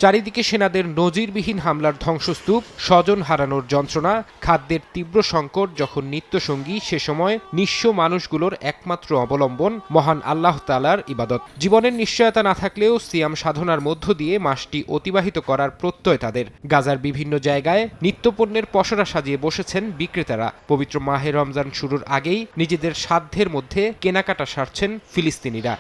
চারিদিকে সেনাদের নজিরবিহীন হামলার ধ্বংসস্তূপ, স্বজন হারানোর যন্ত্রণা, খাদ্যের তীব্র সংকট যখন নিত্যসঙ্গী, সে সময় নিঃস্ব মানুষগুলোর একমাত্র অবলম্বন মহান আল্লাহ তাআলার ইবাদত। জীবনের নিশ্চয়তা না থাকলেও সিয়াম সাধনার মধ্য দিয়ে মাসটি অতিবাহিত করার প্রত্যয় তাদের। গাজার বিভিন্ন জায়গায় নিত্যপণ্যের পসরা সাজিয়ে বসেছেন বিক্রেতারা। পবিত্র মাহে রমজান শুরুর আগেই নিজেদের সাধ্যের মধ্যে কেনাকাটা সারছেন ফিলিস্তিনিরা।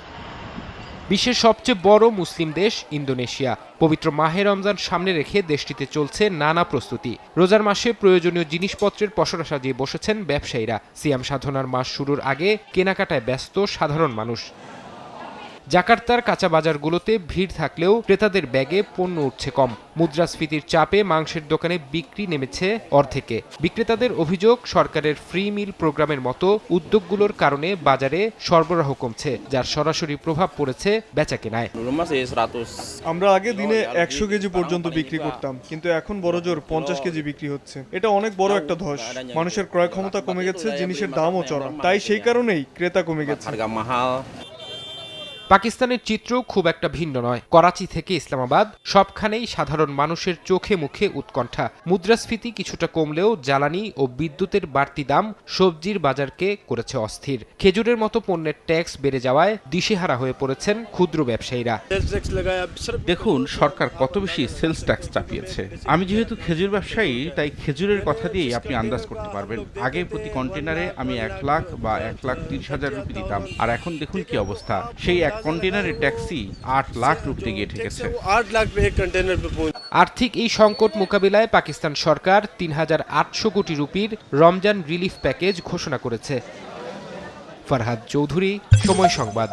বিশ্বের সবচেয়ে বড় মুসলিম দেশ ইন্দোনেশিয়া। পবিত্র মাহে রমজান সামনে রেখে দেশটিতে চলছে নানা প্রস্তুতি। রোজার মাসে প্রয়োজনীয় জিনিসপত্রের পসরা সাজিয়ে বসেছেন ব্যবসায়ীরা। সিয়াম সাধনার মাস শুরুর আগে কেনাকাটায় ব্যস্ত সাধারণ মানুষ। জাকার্তার কাঁচা বাজারগুলোতে ভিড় থাকলেও ক্রেতাদের ব্যাগে পণ্য উঠছে কম। মুদ্রাস্ফীতির চাপে মাংসের দোকানে বিক্রি নেমেছে অর্ধেকে। বিক্রেতাদের অভিযোগ, সরকারের ফ্রি মিল প্রোগ্রামের মতো উদ্যোগগুলোর কারণে বাজারে সরবরাহ কমছে, যার সরাসরি প্রভাব পড়েছে বেচাকেনায়। আমরা আগে দিনে 100 কেজি পর্যন্ত বিক্রি করতাম, কিন্তু এখন বড়জোর 50 কেজি বিক্রি হচ্ছে। এটা অনেক বড় একটা ধস। মানুষের ক্রয় ক্ষমতা কমে গেছে, জিনিসের দামও চড়া, তাই সেই কারণেই ক্রেতা কমে গেছে। পাকিস্তানের চিত্র খুব একটা ভিন্ন নয়। করাচি থেকে ইসলামাবাদ, সবখানেই সাধারণ মানুষের চোখে মুখে উৎকণ্ঠা। মুদ্রাস্ফীতি কিছুটা কমলেও জ্বালানি ও বিদ্যুতের বাড়তি দাম সবজির বাজারকে করেছে অস্থির। খেজুরের মতো পণ্যের ট্যাক্স বেড়ে যাওয়ায় দিশেহারা হয়ে পড়েছেন ক্ষুদ্র ব্যবসায়ীরা। দেখুন সরকার কত বেশি সেলস ট্যাক্স চাপিয়েছে। আমি যেহেতু খেজুর ব্যবসায়ী, তাই খেজুরের কথা দিয়েই আপনি আন্দাজ করতে পারবেন। আগে প্রতি কন্টেনারে আমি 1 লাখ বা 1,30,000 রুপি দিতাম, আর এখন দেখুন কি অবস্থা। সেই এক কন্টেনারের ট্যাক্সি 8 লাখ রুপিতে গিয়ে ঠেকেছে। আর্থিক এই সংকট মোকাবিলায় পাকিস্তান সরকার 3,800 কোটি রুপির রমজান রিলিফ প্যাকেজ ঘোষণা করেছে। ফরহাদ চৌধুরী, সময় সংবাদ।